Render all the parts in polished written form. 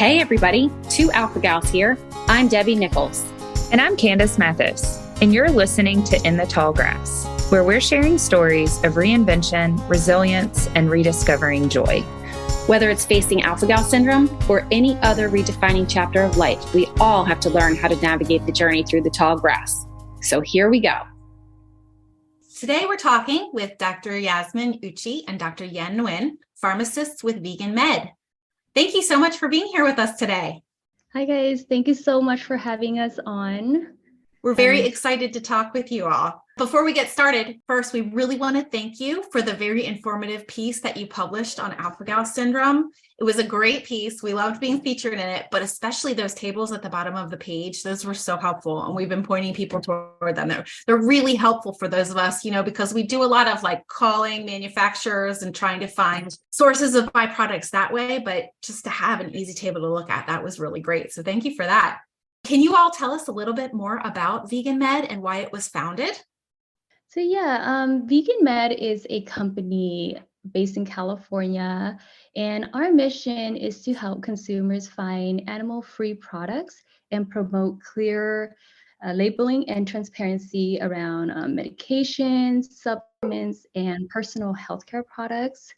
Hey everybody, two Alpha Gals here. I'm Debbie Nichols. And I'm Candace Mathis, and you're listening to In the Tall Grass, where we're sharing stories of reinvention, resilience, and rediscovering joy. Whether it's facing Alpha Gal syndrome or any other redefining chapter of life, we all have to learn how to navigate the journey through the tall grass. So here we go. Today we're talking with Dr. Jasmine Uchi and Dr. Nguyen, pharmacists with VeganMed. Thank you so much for being here with us today. Hi guys, thank you so much for having us on. We're very excited to talk with you all. Before we get started, first, we really want to thank you for the very informative piece that you published on Alpha-Gal syndrome. It was a great piece. We loved being featured in it, but especially those tables at the bottom of the page, those were so helpful. And we've been pointing people toward them. They're really helpful for those of us, because we do a lot of calling manufacturers and trying to find sources of byproducts that way. But just to have an easy table to look at, that was really great. So thank you for that. Can you all tell us a little bit more about VeganMed and why it was founded? So VeganMed is a company based in California, and our mission is to help consumers find animal-free products and promote clear labeling and transparency around medications, supplements, and personal healthcare products.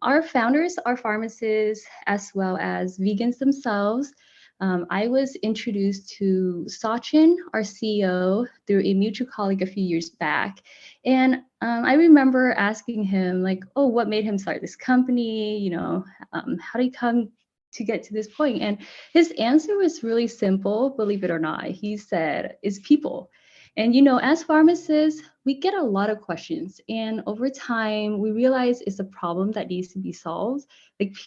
Our founders are pharmacists as well as vegans themselves. I was introduced to Sachin, our CEO, through a mutual colleague a few years back. And I remember asking him, what made him start this company? How did he come to get to this point? And his answer was really simple, believe it or not. He said, it's people. And, as pharmacists, we get a lot of questions. And over time, we realize it's a problem that needs to be solved.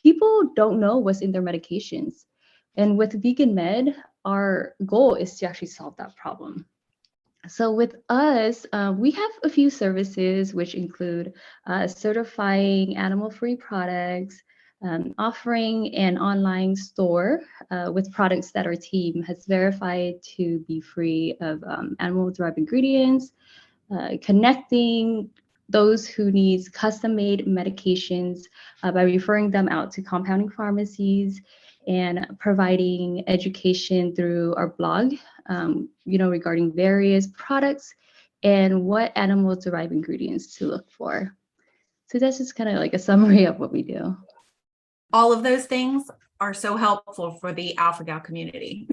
People don't know what's in their medications. And with VeganMed, our goal is to actually solve that problem. So with us, we have a few services, which include certifying animal-free products, offering an online store with products that our team has verified to be free of animal-derived ingredients, connecting those who need custom-made medications by referring them out to compounding pharmacies, and providing education through our blog, regarding various products and what animal-derived ingredients to look for. So that's just kind of a summary of what we do. All of those things are so helpful for the Alpha Gal community.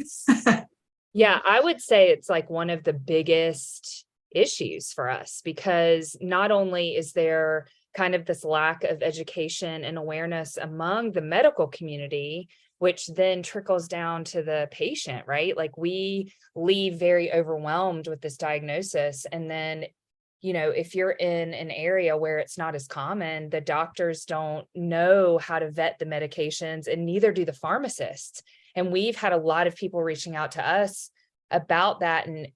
Yeah, I would say it's one of the biggest issues for us, because not only is there kind of this lack of education and awareness among the medical community, which then trickles down to the patient, right? We leave very overwhelmed with this diagnosis. And then, if you're in an area where it's not as common, the doctors don't know how to vet the medications, and neither do the pharmacists. And we've had a lot of people reaching out to us about that. And,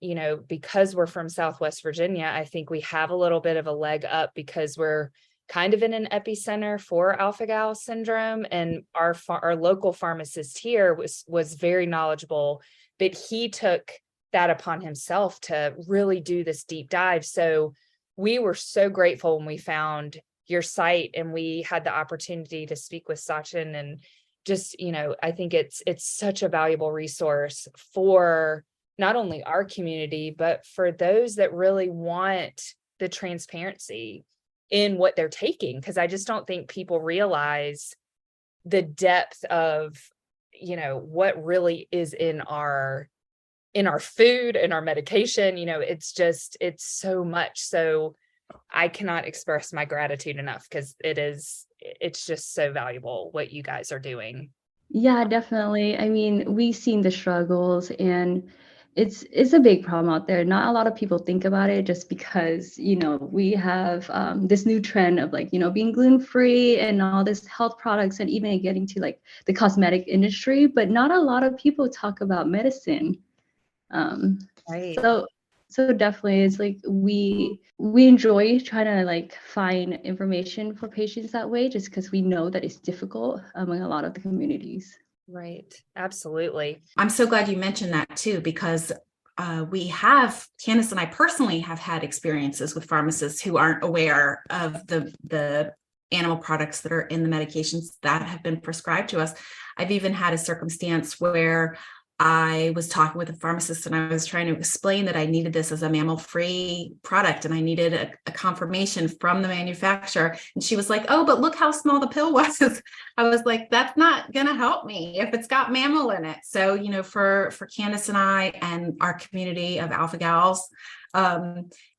because we're from Southwest Virginia, I think we have a little bit of a leg up because we're kind of in an epicenter for Alpha-Gal syndrome. And our local pharmacist here was very knowledgeable, but he took that upon himself to really do this deep dive. So we were so grateful when we found your site and we had the opportunity to speak with Sachin, and just, I think it's such a valuable resource for not only our community, but for those that really want the transparency in what they're taking. Because I just don't think people realize the depth of, what really is in our food and our medication. It's so much. So I cannot express my gratitude enough, because it's just so valuable what you guys are doing. Yeah, definitely. I mean, we've seen the struggles, and it's a big problem out there. Not a lot of people think about it, just because, we have this new trend of being gluten-free and all this health products, and even getting to the cosmetic industry, but not a lot of people talk about medicine. Right. So definitely it's we enjoy trying to find information for patients that way, just because we know that it's difficult among a lot of the communities. Right. Absolutely. I'm so glad you mentioned that too, because Candace and I personally have had experiences with pharmacists who aren't aware of the animal products that are in the medications that have been prescribed to us. I've even had a circumstance where I was talking with a pharmacist and I was trying to explain that I needed this as a mammal-free product and I needed a confirmation from the manufacturer. And she was like, oh, but look how small the pill was. I was like, that's not going to help me if it's got mammal in it. So, for Candace and I and our community of alpha gals,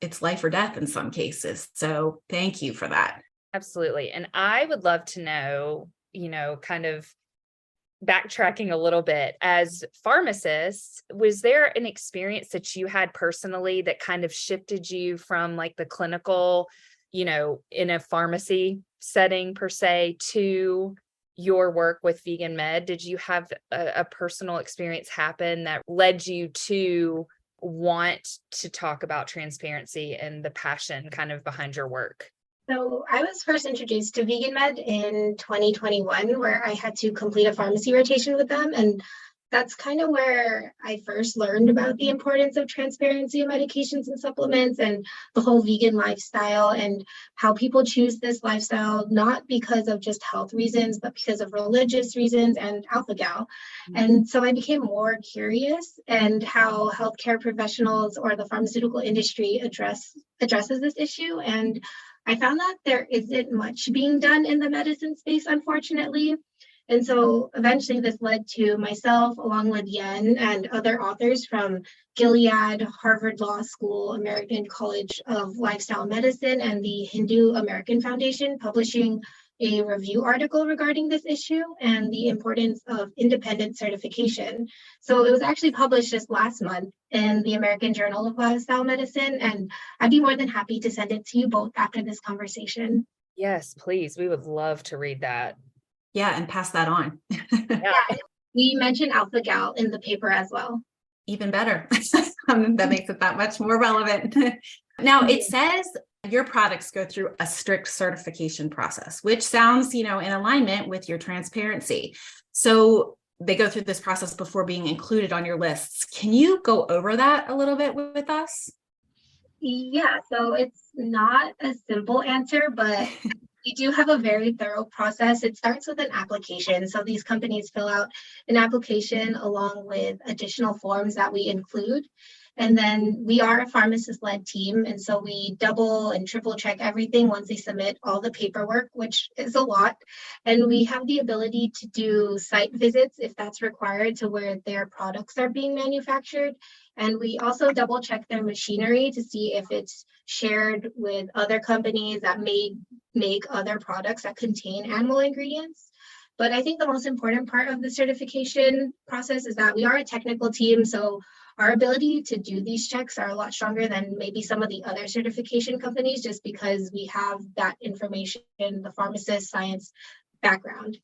it's life or death in some cases. So thank you for that. Absolutely. And I would love to know, kind of backtracking a little bit, as pharmacists, was there an experience that you had personally that kind of shifted you from like the clinical, in a pharmacy setting per se, to your work with VeganMed? Did you have a personal experience happen that led you to want to talk about transparency and the passion kind of behind your work? So I was first introduced to VeganMed in 2021, where I had to complete a pharmacy rotation with them. And that's kind of where I first learned about the importance of transparency in medications and supplements and the whole vegan lifestyle and how people choose this lifestyle, not because of just health reasons, but because of religious reasons and alpha-gal. And so I became more curious and how healthcare professionals or the pharmaceutical industry addresses this issue. And I found that there isn't much being done in the medicine space, unfortunately. And so eventually this led to myself, along with Nguyen and other authors from Gilead, Harvard Law School, American College of Lifestyle Medicine, and the Hindu American Foundation, publishing a review article regarding this issue and the importance of independent certification. So it was actually published just last month in the American Journal of Lifestyle Medicine, and I'd be more than happy to send it to you both after this conversation. Yes, please. We would love to read that. Yeah, and pass that on. Yeah, we mentioned alpha-gal in the paper as well. Even better. That makes it that much more relevant. Now, it says your products go through a strict certification process, which sounds, in alignment with your transparency. So they go through this process before being included on your lists. Can you go over that a little bit with us? Yeah, so it's not a simple answer, but we do have a very thorough process. It starts with an application. So these companies fill out an application along with additional forms that we include. And then we are a pharmacist-led team. And so we double and triple check everything once they submit all the paperwork, which is a lot. And we have the ability to do site visits if that's required to where their products are being manufactured. And we also double check their machinery to see if it's shared with other companies that may make other products that contain animal ingredients. But I think the most important part of the certification process is that we are a technical team. So our ability to do these checks are a lot stronger than maybe some of the other certification companies, just because we have that information, the pharmacist science background.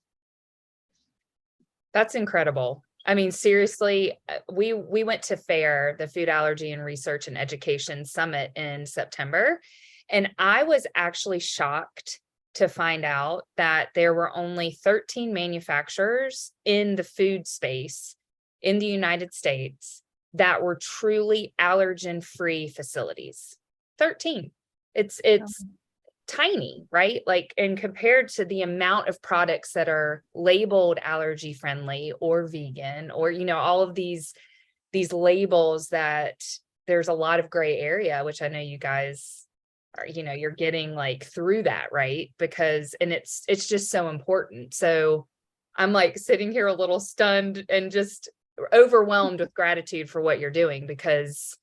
That's incredible. I mean, seriously, we went to FAIR, the Food Allergy and Research and Education Summit, in September, and I was actually shocked to find out that there were only 13 manufacturers in the food space in the United States that were truly allergen-free facilities. 13. It's tiny, right? Like, and compared to the amount of products that are labeled allergy friendly or vegan, or, all of these labels, that there's a lot of gray area, which I know you guys are, you're getting like through that, right? Because, and it's just so important. So I'm like sitting here a little stunned and just overwhelmed with gratitude for what you're doing, because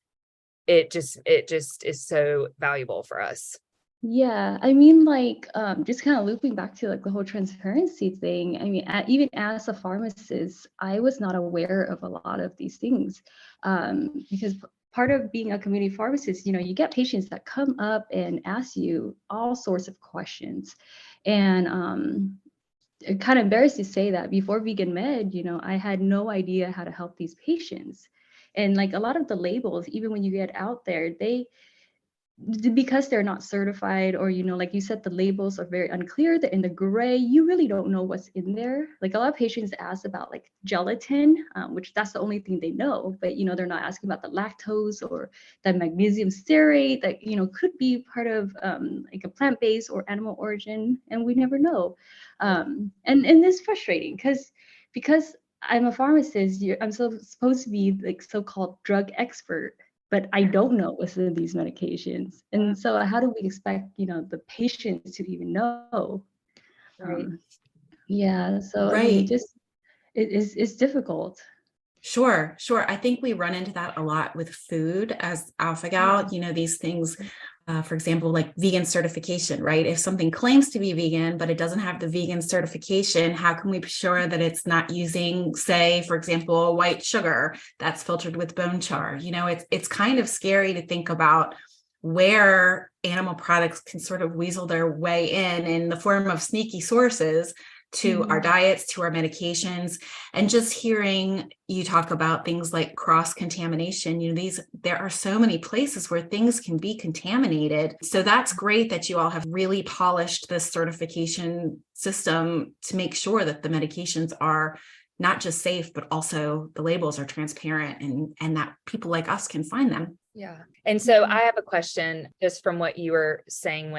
it just is so valuable for us. Yeah, I mean, just kind of looping back to like the whole transparency thing. I mean, even as a pharmacist, I was not aware of a lot of these things, because part of being a community pharmacist, you get patients that come up and ask you all sorts of questions, and it kind of embarrassed to say that before VeganMed, I had no idea how to help these patients, and like a lot of the labels, even when you get out there, because they're not certified, or, like you said, the labels are very unclear. They're in the gray. You really don't know what's in there. Like a lot of patients ask about like gelatin, which that's the only thing they know, but, they're not asking about the lactose or the magnesium stearate that, could be part of like a plant-based or animal origin, and we never know. And it's frustrating because I'm a pharmacist, I'm supposed to be like so-called drug expert, but I don't know what's in these medications. And so how do we expect, the patients to even know? Right. So Right. I mean, just it's difficult. Sure. I think we run into that a lot with food as alpha-gal, these things, for example, like vegan certification, right? If something claims to be vegan, but it doesn't have the vegan certification, how can we be sure that it's not using, say, for example, white sugar that's filtered with bone char? It's kind of scary to think about where animal products can sort of weasel their way in the form of sneaky sources to our diets, to our medications. And just hearing you talk about things like cross-contamination, there are so many places where things can be contaminated. So that's great that you all have really polished this certification system to make sure that the medications are not just safe, but also the labels are transparent and that people like us can find them. Yeah. And so I have a question just from what you were saying,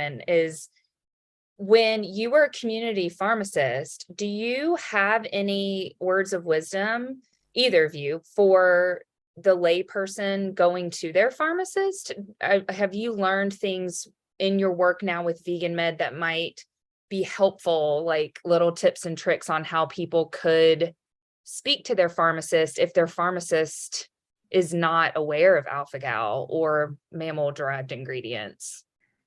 when you were a community pharmacist, do you have any words of wisdom, either of you, for the layperson going to their pharmacist? Have you learned things in your work now with VeganMed that might be helpful, like little tips and tricks on how people could speak to their pharmacist if their pharmacist is not aware of alpha-gal or mammal-derived ingredients?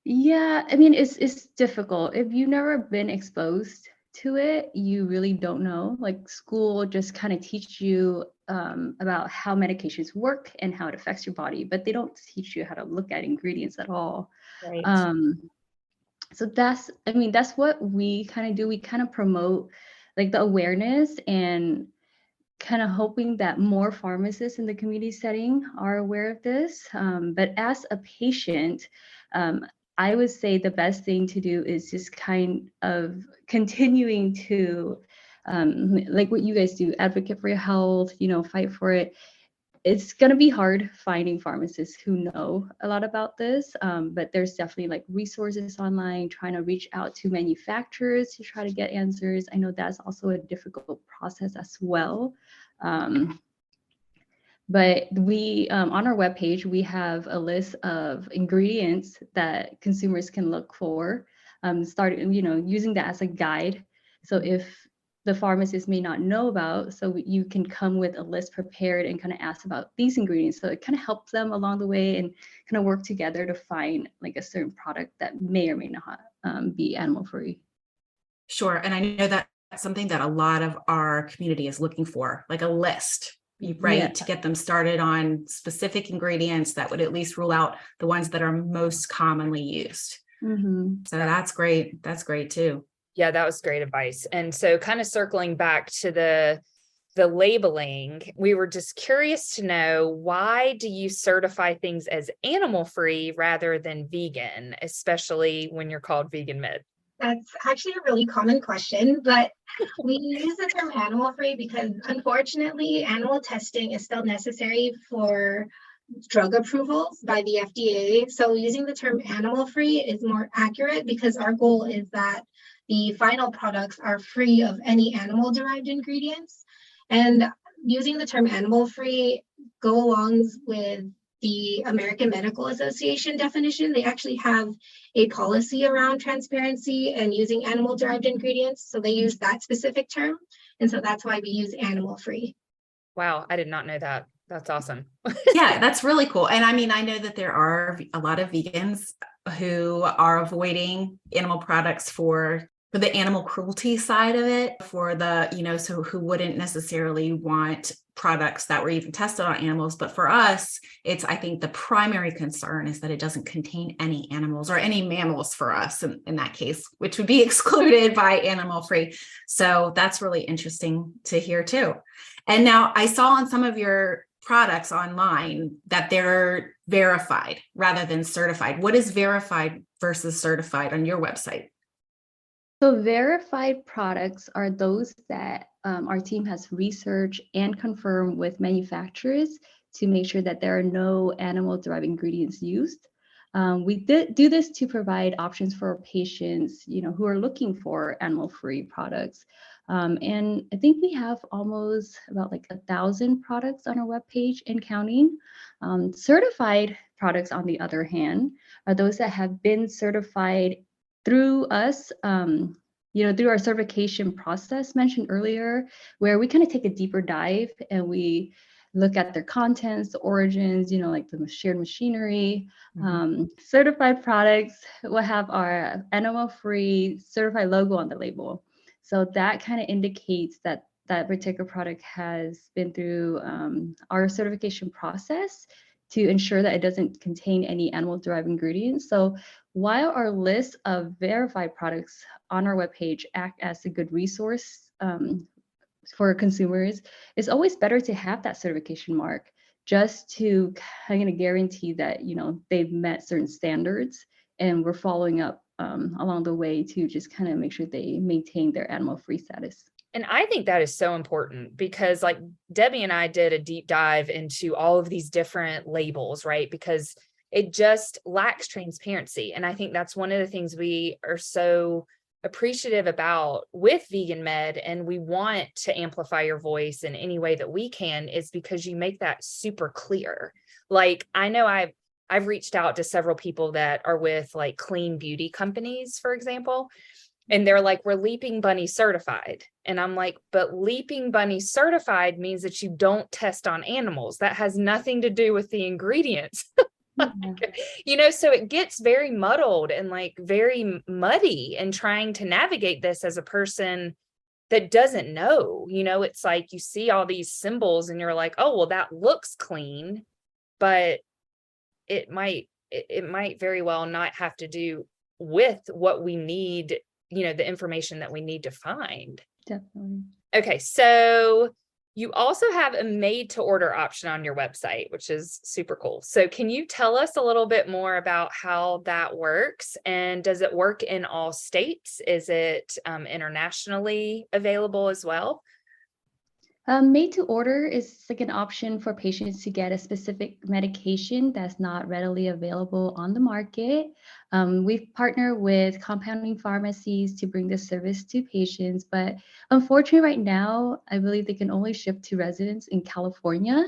Yeah, I mean, it's difficult. If you've never been exposed to it, you really don't know. Like school just kind of teach you about how medications work and how it affects your body, but they don't teach you how to look at ingredients at all. Right. So that's what we kind of do. We kind of promote like the awareness and kind of hoping that more pharmacists in the community setting are aware of this. But as a patient, I would say the best thing to do is just kind of continuing to, like what you guys do, advocate for your health, fight for it. It's going to be hard finding pharmacists who know a lot about this, but there's definitely like resources online, trying to reach out to manufacturers to try to get answers. I know that's also a difficult process as well. But we, on our webpage, we have a list of ingredients that consumers can look for, using that as a guide. So if the pharmacist may not know about, so you can come with a list prepared and kind of ask about these ingredients. So it kind of helps them along the way and kind of work together to find like a certain product that may or may not be animal free. Sure. And I know that's something that a lot of our community is looking for, like a list, right? Yeah. To get them started on specific ingredients that would at least rule out the ones that are most commonly used. So that's great. That's great too. Yeah, that was great advice. And so kind of circling back to the labeling, we were just curious to know, why do you certify things as animal free rather than vegan, especially when you're called VeganMed? That's actually a really common question, but we use the term animal free because unfortunately animal testing is still necessary for drug approvals by the FDA. So using the term animal free is more accurate because our goal is that the final products are free of any animal derived ingredients. And using the term animal free go along with the American Medical Association definition. They actually have a policy around transparency and using animal derived ingredients. So they use that specific term. And so that's why we use animal free. Wow, I did not know that. That's awesome. Yeah, that's really cool. And I mean, I know that there are a lot of vegans who are avoiding animal products for the animal cruelty side of it, for the, so who wouldn't necessarily want products that were even tested on animals. But for us, I think the primary concern is that it doesn't contain any animals or any mammals for us in that case, which would be excluded by animal free. So that's really interesting to hear too. And now I saw on some of your products online that they're verified rather than certified. What is verified versus certified on your website? So verified products are those that our team has researched and confirmed with manufacturers to make sure that there are no animal-derived ingredients used. We do this to provide options for patients, who are looking for animal-free products. And I think we have almost about like 1,000 products on our webpage and counting. Certified products, on the other hand, are those that have been certified through us, through our certification process mentioned earlier, where we kind of take a deeper dive and we look at their contents, the origins, like the shared machinery. Certified products will have our animal-free certified logo on the label. So that kind of indicates that that particular product has been through our certification process to ensure that it doesn't contain any animal-derived ingredients. So while our list of verified products on our webpage act as a good resource for consumers, it's always better to have that certification mark just to kind of guarantee that, they've met certain standards, and we're following up along the way to just kind of make sure they maintain their animal-free status. And I think that is so important because like Debbie and I did a deep dive into all of these different labels, right? Because it just lacks transparency. And I think that's one of the things we are so appreciative about with VeganMed, and we want to amplify your voice in any way that we can, is because you make that super clear. Like, I know I've reached out to several people that are with like clean beauty companies, for example, and they're like, we're Leaping Bunny certified. And I'm like, but Leaping Bunny certified means that you don't test on animals. That has nothing to do with the ingredients. So it gets very muddled and like very muddy in trying to navigate this as a person that doesn't know. It's like you see all these symbols and you're like, oh, well, that looks clean, but it might very well not have to do with what we need, the information that we need to find. Definitely. Okay, so you also have a made to order option on your website, which is super cool. So can you tell us a little bit more about how that works? And does it work in all states? Is it internationally available as well? Made to order is like an option for patients to get a specific medication that's not readily available on the market. We've partnered with compounding pharmacies to bring this service to patients, but unfortunately right now, I believe they can only ship to residents in California.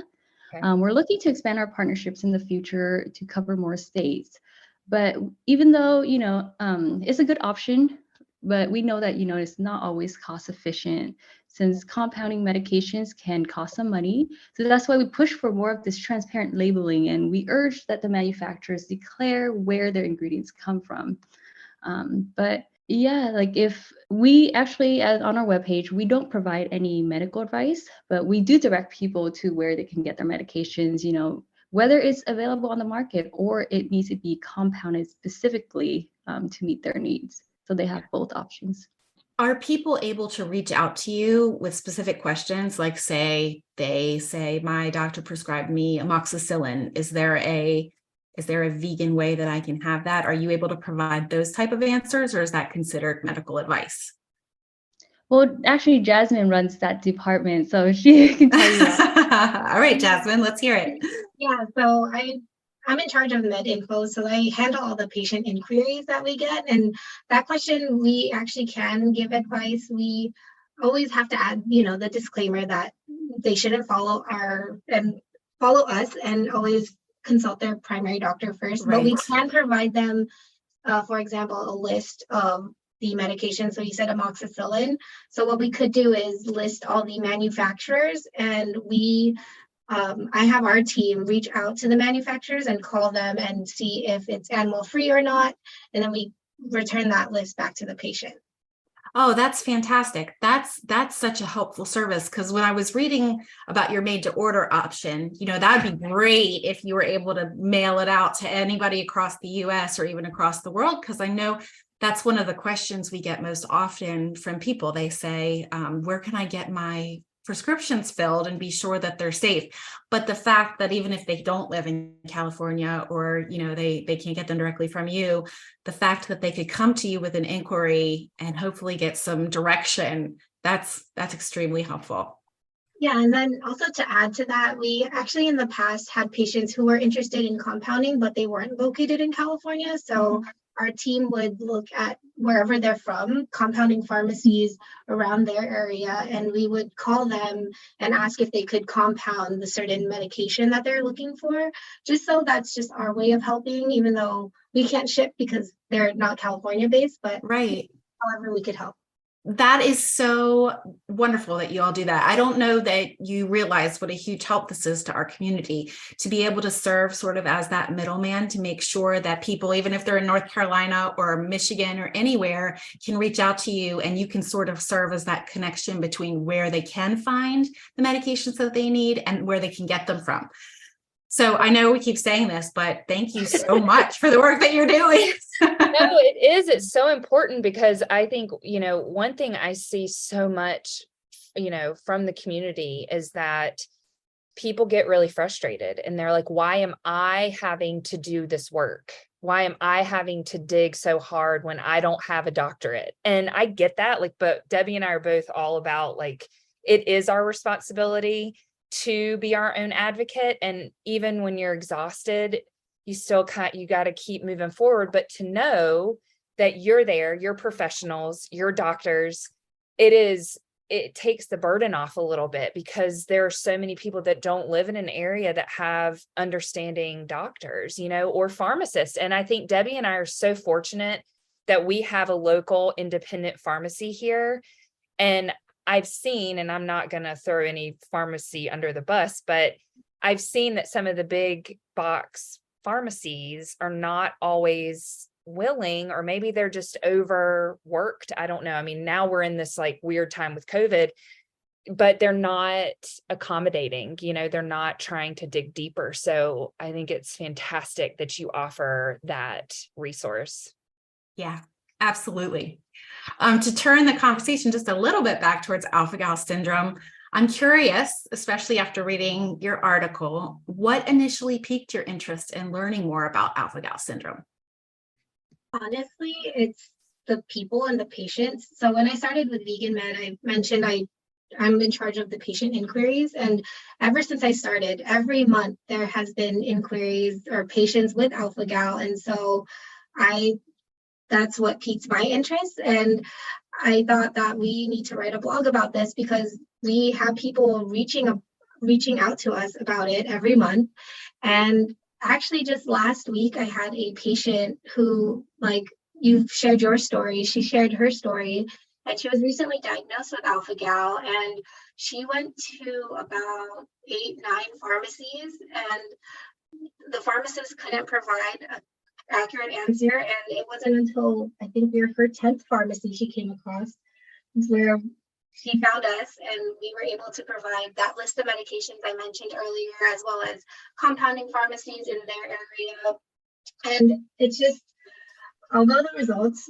Okay. We're looking to expand our partnerships in the future to cover more states. But even though, it's a good option, but we know that, it's not always cost efficient, since compounding medications can cost some money. So that's why we push for more of this transparent labeling, and we urge that the manufacturers declare where their ingredients come from. But yeah, like if we actually, on our webpage, we don't provide any medical advice, but we do direct people to where they can get their medications, whether it's available on the market or it needs to be compounded specifically to meet their needs. So they have both options. Are people able to reach out to you with specific questions? Like they say, my doctor prescribed me amoxicillin. Is there a vegan way that I can have that? Are you able to provide those type of answers, or is that considered medical advice? Well, actually, Jasmine runs that department, so she can tell you that. All right, Jasmine, let's hear it. Yeah, so I'm in charge of med info, so I handle all the patient inquiries that we get. And that question, we actually can give advice. We always have to add, the disclaimer that they shouldn't follow us and always consult their primary doctor first. Right. But we can provide them, for example, a list of the medication. So you said amoxicillin. So what we could do is list all the manufacturers, and I have our team reach out to the manufacturers and call them and see if it's animal free or not. And then we return that list back to the patient. Oh, that's fantastic. That's such a helpful service, because when I was reading about your made to order option, that would be great if you were able to mail it out to anybody across the US or even across the world, because I know that's one of the questions we get most often from people. They say, where can I get my prescriptions filled and be sure that they're safe. But the fact that even if they don't live in California, or, they can't get them directly from you, the fact that they could come to you with an inquiry and hopefully get some direction, that's extremely helpful. Yeah, and then also to add to that, we actually in the past had patients who were interested in compounding, but they weren't located in California. So our team would look at wherever they're from, compounding pharmacies around their area, and we would call them and ask if they could compound the certain medication that they're looking for. Just so that's just our way of helping, even though we can't ship because they're not California based, but right. However we could help. That is so wonderful that you all do that. I don't know that you realize what a huge help this is to our community, to be able to serve sort of as that middleman, to make sure that people, even if they're in North Carolina or Michigan or anywhere, can reach out to you, and you can sort of serve as that connection between where they can find the medications that they need and where they can get them from. So I know we keep saying this, but thank you so much for the work that you're doing. No, it is. It's so important, because I think, one thing I see so much, from the community is that people get really frustrated and they're like, why am I having to do this work? Why am I having to dig so hard when I don't have a doctorate? And I get that, but Debbie and I are both all about, it is our responsibility to be our own advocate. And even when you're exhausted, you got to keep moving forward. But to know that you're there, you're professionals, you're doctors, it takes the burden off a little bit, because there are so many people that don't live in an area that have understanding doctors, or pharmacists. And I think Debbie and I are so fortunate that we have a local independent pharmacy here. And I've seen, and I'm not going to throw any pharmacy under the bus, but I've seen that some of the big box pharmacies are not always willing, or maybe they're just overworked. I don't know. I mean, now we're in this weird time with COVID, but they're not accommodating, they're not trying to dig deeper. So I think it's fantastic that you offer that resource. Yeah, absolutely. To turn the conversation just a little bit back towards alpha-gal syndrome, I'm curious, especially after reading your article, what initially piqued your interest in learning more about alpha-gal syndrome? Honestly, it's the people and the patients. So when I started with VeganMed, I mentioned I'm in charge of the patient inquiries. And ever since I started, every month there has been inquiries or patients with alpha-gal. And so that's what piqued my interest. And I thought that we need to write a blog about this, because we have people reaching out to us about it every month. And actually just last week, I had a patient who, you've shared your story, she shared her story, and she was recently diagnosed with alpha-gal, and she went to about 8-9 pharmacies, and the pharmacist couldn't provide an accurate answer. And it wasn't until I think we were her 10th pharmacy she came across where she found us, and we were able to provide that list of medications I mentioned earlier, as well as compounding pharmacies in their area. And it's just, although the results,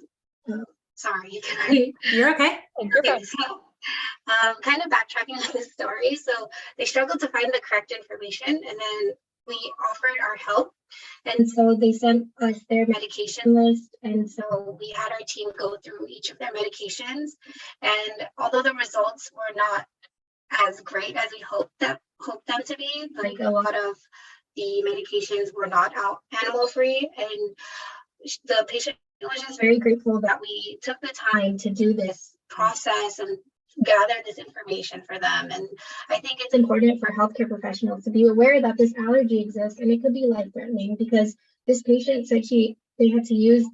sorry, You're okay. Okay, so kind of backtracking on this story. So they struggled to find the correct information, and then we offered our help. And so they sent us their medication list. And so we had our team go through each of their medications. And although the results were not as great as we hoped them to be, a lot of the medications were not animal free. And the patient was just very grateful that we took the time to do this process and gather this information for them. And I think it's important for healthcare professionals to be aware that this allergy exists, and it could be life-threatening, because this patient said they had to use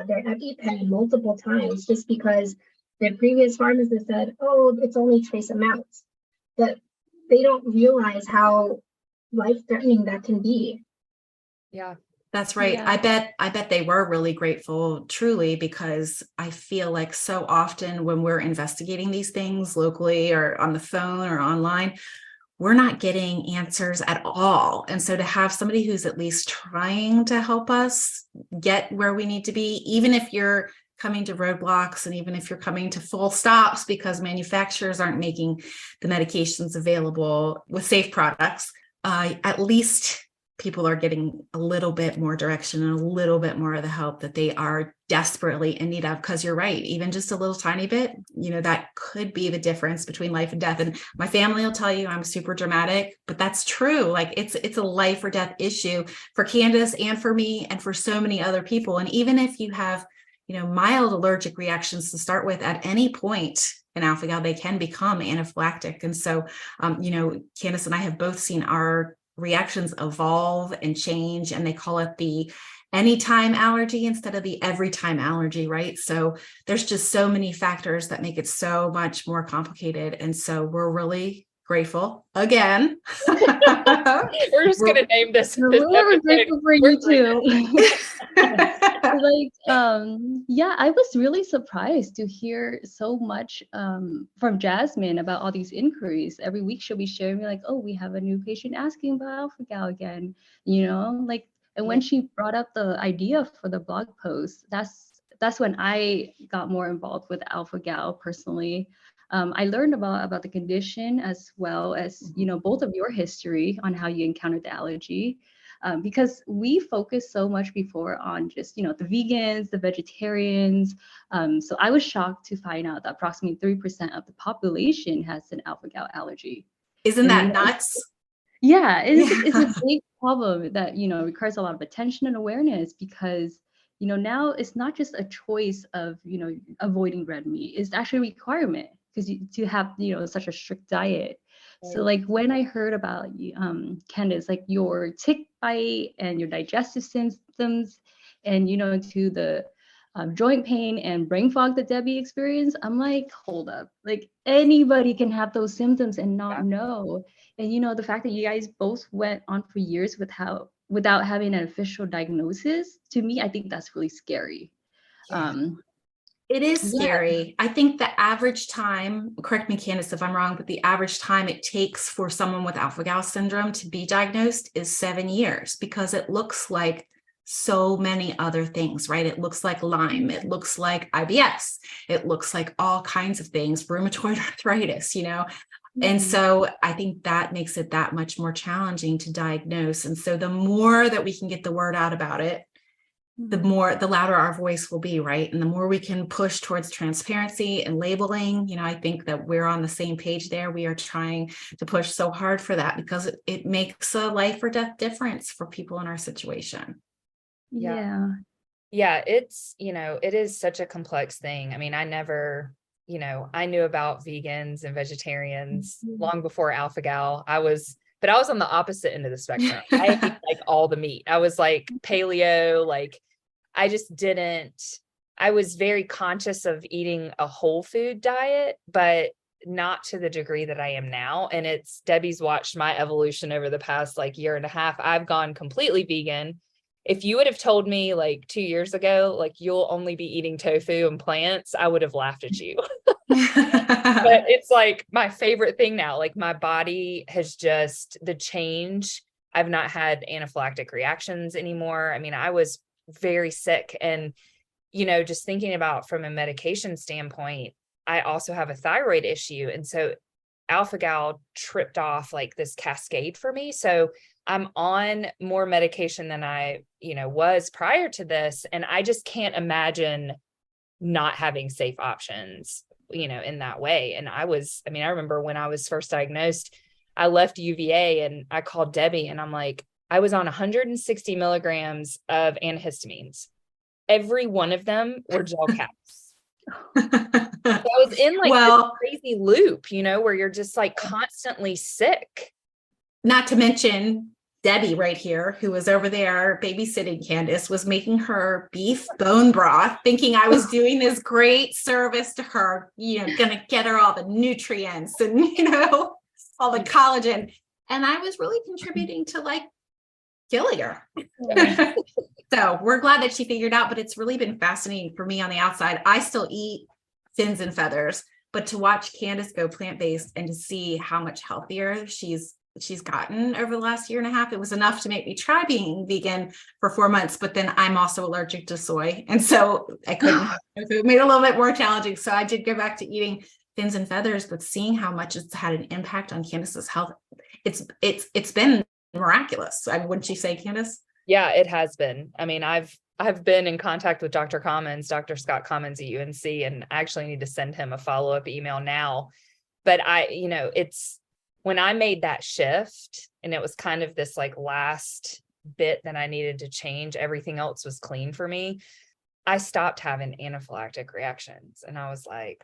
their EpiPen multiple times just because their previous pharmacist said, oh, it's only trace amounts. But they don't realize how life-threatening that can be. Yeah. That's right. Yeah. I bet they were really grateful, truly, because I feel like so often when we're investigating these things locally or on the phone or online, we're not getting answers at all. And so to have somebody who's at least trying to help us get where we need to be, even if you're coming to roadblocks, and even if you're coming to full stops because manufacturers aren't making the medications available with safe products, at least people are getting a little bit more direction and a little bit more of the help that they are desperately in need of. Because you're right, even just a little tiny bit, that could be the difference between life and death. And my family will tell you I'm super dramatic, but that's true. Like it's a life or death issue for Candace and for me and for so many other people. And even if you have, mild allergic reactions to start with, at any point in alpha-gal, they can become anaphylactic. And so, Candace and I have both seen our reactions evolve and change, and they call it the anytime allergy instead of the every time allergy, right? So there's just so many factors that make it so much more complicated. And so we're really grateful again. We're just going to name this. We're grateful for you too. I was really surprised to hear so much from Jasmine about all these inquiries. Every week she'll be sharing me like, oh, we have a new patient asking about alpha-gal again, and when she brought up the idea for the blog post, that's when I got more involved with alpha-gal personally. I learned about the condition as well as, both of your history on how you encountered the allergy. Because we focused so much before on just, the vegans, the vegetarians. So I was shocked to find out that approximately 3% of the population has an alpha-gal allergy. Isn't that nuts? Yeah, it's a big problem that, requires a lot of attention and awareness, because, now it's not just a choice of, avoiding red meat. It's actually a requirement because to have, such a strict diet. So like when I heard about Candace, like your tick bite and your digestive symptoms and, to the joint pain and brain fog that Debbie experienced, I'm like, hold up, like anybody can have those symptoms and not know. And, the fact that you guys both went on for years without having an official diagnosis, to me, I think that's really scary. Yeah. It is scary. I think the average time, correct me, Candace, if I'm wrong, but the average time it takes for someone with alpha-gal syndrome to be diagnosed is 7 years, because it looks like so many other things, right? It looks like Lyme. It looks like IBS. It looks like all kinds of things, rheumatoid arthritis, And so I think that makes it that much more challenging to diagnose. And so the more that we can get the word out about it, the louder our voice will be, right? And the more we can push towards transparency and labeling, I think that we're on the same page there. We are trying to push so hard for that because it makes a life or death difference for people in our situation. Yeah, it's, it is such a complex thing. I mean, I never, I knew about vegans and vegetarians long before alpha-gal. But I was on the opposite end of the spectrum. I ate like all the meat. I was like paleo, like I just didn't, I was very conscious of eating a whole food diet, but not to the degree that I am now. And Debbie's watched my evolution over the past like year and a half. I've gone completely vegan. If you would have told me like 2 years ago, like you'll only be eating tofu and plants, I would have laughed at you. But it's like my favorite thing now. Like my body has just the change. I've not had anaphylactic reactions anymore. I mean, I was very sick, and, just thinking about from a medication standpoint, I also have a thyroid issue. And so alpha-gal tripped off like this cascade for me. So I'm on more medication than I, was prior to this. And I just can't imagine not having safe options, in that way. And I remember when I was first diagnosed, I left UVA and I called Debbie and I'm like, I was on 160 milligrams of antihistamines. Every one of them were gel caps. So I was in like this crazy loop, where you're just like constantly sick. Not to mention Debbie right here, who was over there babysitting Candace, was making her beef bone broth, thinking I was doing this great service to her, gonna get her all the nutrients and, all the collagen. And I was really contributing to like killing her. So we're glad that she figured out, but it's really been fascinating for me on the outside. I still eat fins and feathers, but to watch Candace go plant-based and to see how much healthier she's she's gotten over the last year and a half. It was enough to make me try being vegan for 4 months, but then I'm also allergic to soy. And so I couldn't, it made it a little bit more challenging. So I did go back to eating fins and feathers, but seeing how much it's had an impact on Candace's health, it's been miraculous. Wouldn't you say, Candace? Yeah, it has been. I mean, I've been in contact with Dr. Dr. Scott Commons at UNC, and I actually need to send him a follow-up email now. But it's when I made that shift, and it was kind of this like last bit that I needed to change, everything else was clean for me. I stopped having anaphylactic reactions, and I was like,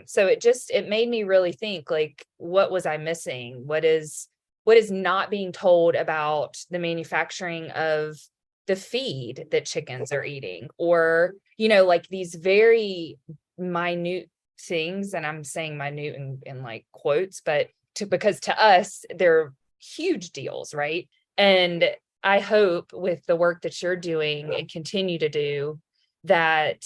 So it made me really think, like, what was I missing? What is not being told about the manufacturing of the feed that chickens are eating, or, like these very minute things. And I'm saying minute in like quotes, but because to us, they're huge deals. Right. And I hope with the work that you're doing and continue to do that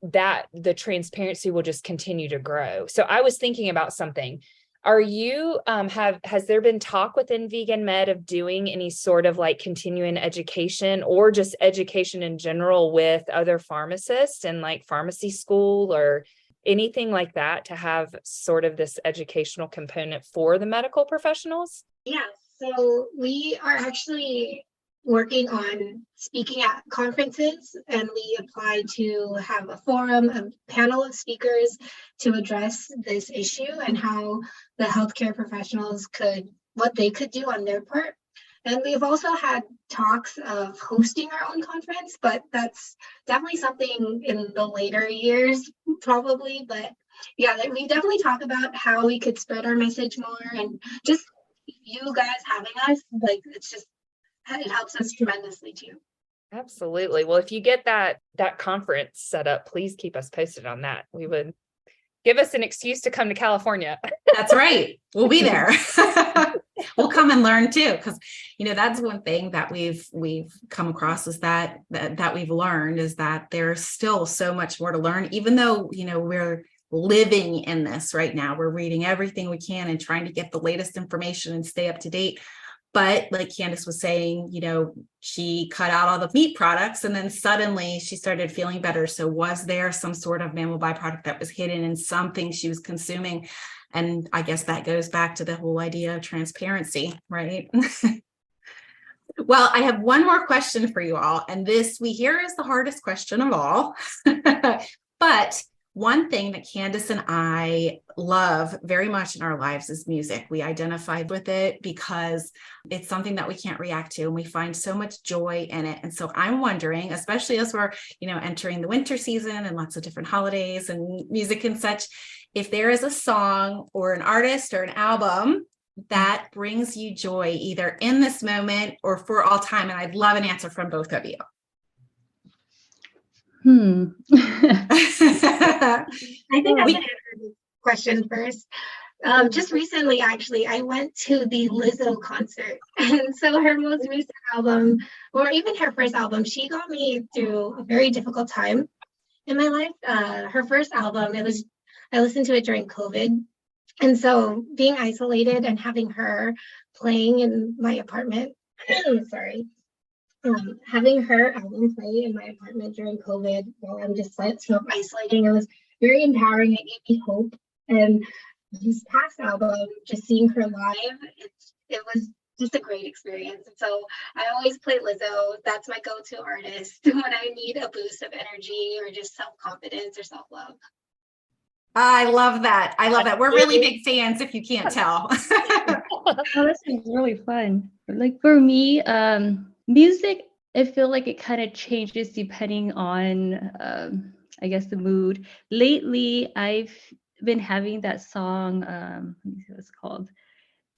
the transparency will just continue to grow. So I was thinking about something. Are you, has there been talk within VeganMed of doing any sort of like continuing education or just education in general with other pharmacists and like pharmacy school or anything like that to have sort of this educational component for the medical professionals? Yeah, so we are actually working on speaking at conferences, and we applied to have a forum, a panel of speakers to address this issue and how the healthcare professionals what they could do on their part. And we've also had talks of hosting our own conference, but that's definitely something in the later years, probably. But yeah, we definitely talk about how we could spread our message more, and just you guys having us, like, it helps us tremendously too. Absolutely. Well, if you get that conference set up, please keep us posted on that. We would give us an excuse to come to California. That's right. We'll be there. We'll come and learn too, because that's one thing that we've come across is that we've learned is that there's still so much more to learn, even though we're living in this right now. We're reading everything we can and trying to get the latest information and stay up to date. But like Candace was saying, she cut out all the meat products and then suddenly she started feeling better. So was there some sort of mammal byproduct that was hidden in something she was consuming? And I guess that goes back to the whole idea of transparency, right? Well, I have one more question for you all. And this we hear is the hardest question of all. But one thing that Candace and I love very much in our lives is music. We identified with it because it's something that we can't react to, and we find so much joy in it. And so I'm wondering, especially as we're, entering the winter season and lots of different holidays and music and such, if there is a song or an artist or an album that brings you joy either in this moment or for all time. And I'd love an answer from both of you. I think I can answer this question first. Just recently, actually, I went to the Lizzo concert. And so her most recent album, or even her first album, she got me through a very difficult time in my life. Her first album, I listened to it during COVID. And so being isolated and having her playing in my apartment, having her album play in my apartment during COVID while I'm just isolating, it was very empowering. It gave me hope. And this past album, just seeing her live, it was just a great experience. And so I always play Lizzo. That's my go-to artist when I need a boost of energy or just self-confidence or self-love. I love that. We're really big fans, if you can't tell. Oh, this is really fun. Like for me, music, I feel like it kind of changes depending on, I guess, the mood. Lately, I've been having that song, let me see what it's called,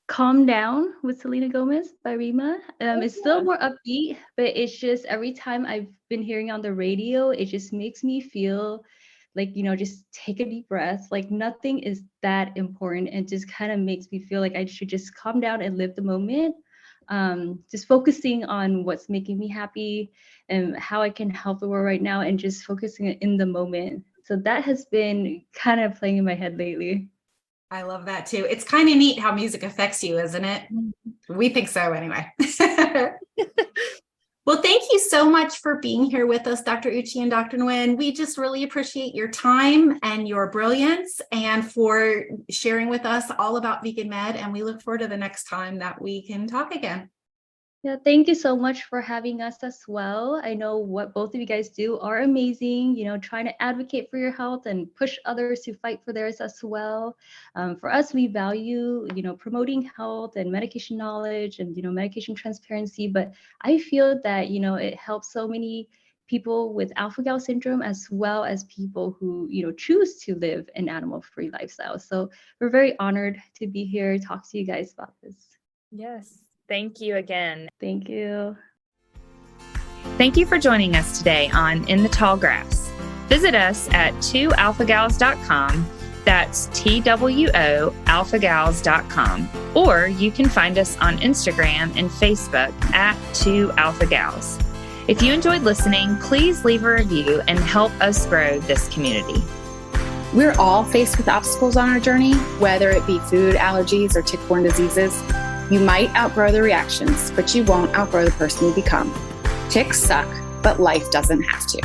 Calm Down with Selena Gomez by Rima. It's still more upbeat, but it's just every time I've been hearing on the radio, it just makes me feel like, just take a deep breath. Like nothing is that important, and just kind of makes me feel like I should just calm down and live the moment. Just focusing on what's making me happy and how I can help the world right now, and just focusing in the moment. So that has been kind of playing in my head lately. I love that too. It's kind of neat how music affects you, isn't it? We think so anyway. Well, thank you so much for being here with us, Dr. Uchi and Dr. Nguyen. We just really appreciate your time and your brilliance and for sharing with us all about VeganMed. And we look forward to the next time that we can talk again. Yeah, thank you so much for having us as well. I know what both of you guys do are amazing, trying to advocate for your health and push others to fight for theirs as well. For us, we value, promoting health and medication knowledge and, medication transparency. But I feel that, it helps so many people with alpha-gal syndrome as well as people who, choose to live an animal-free lifestyle. So we're very honored to be here to talk to you guys about this. Yes. Thank you again. Thank you. Thank you for joining us today on In the Tall Grass. Visit us at 2alphagals.com. That's TWO alphagals.com. Or you can find us on Instagram and Facebook at 2alphagals. If you enjoyed listening, please leave a review and help us grow this community. We're all faced with obstacles on our journey, whether it be food allergies or tick-borne diseases. You might outgrow the reactions, but you won't outgrow the person you become. Ticks suck, but life doesn't have to.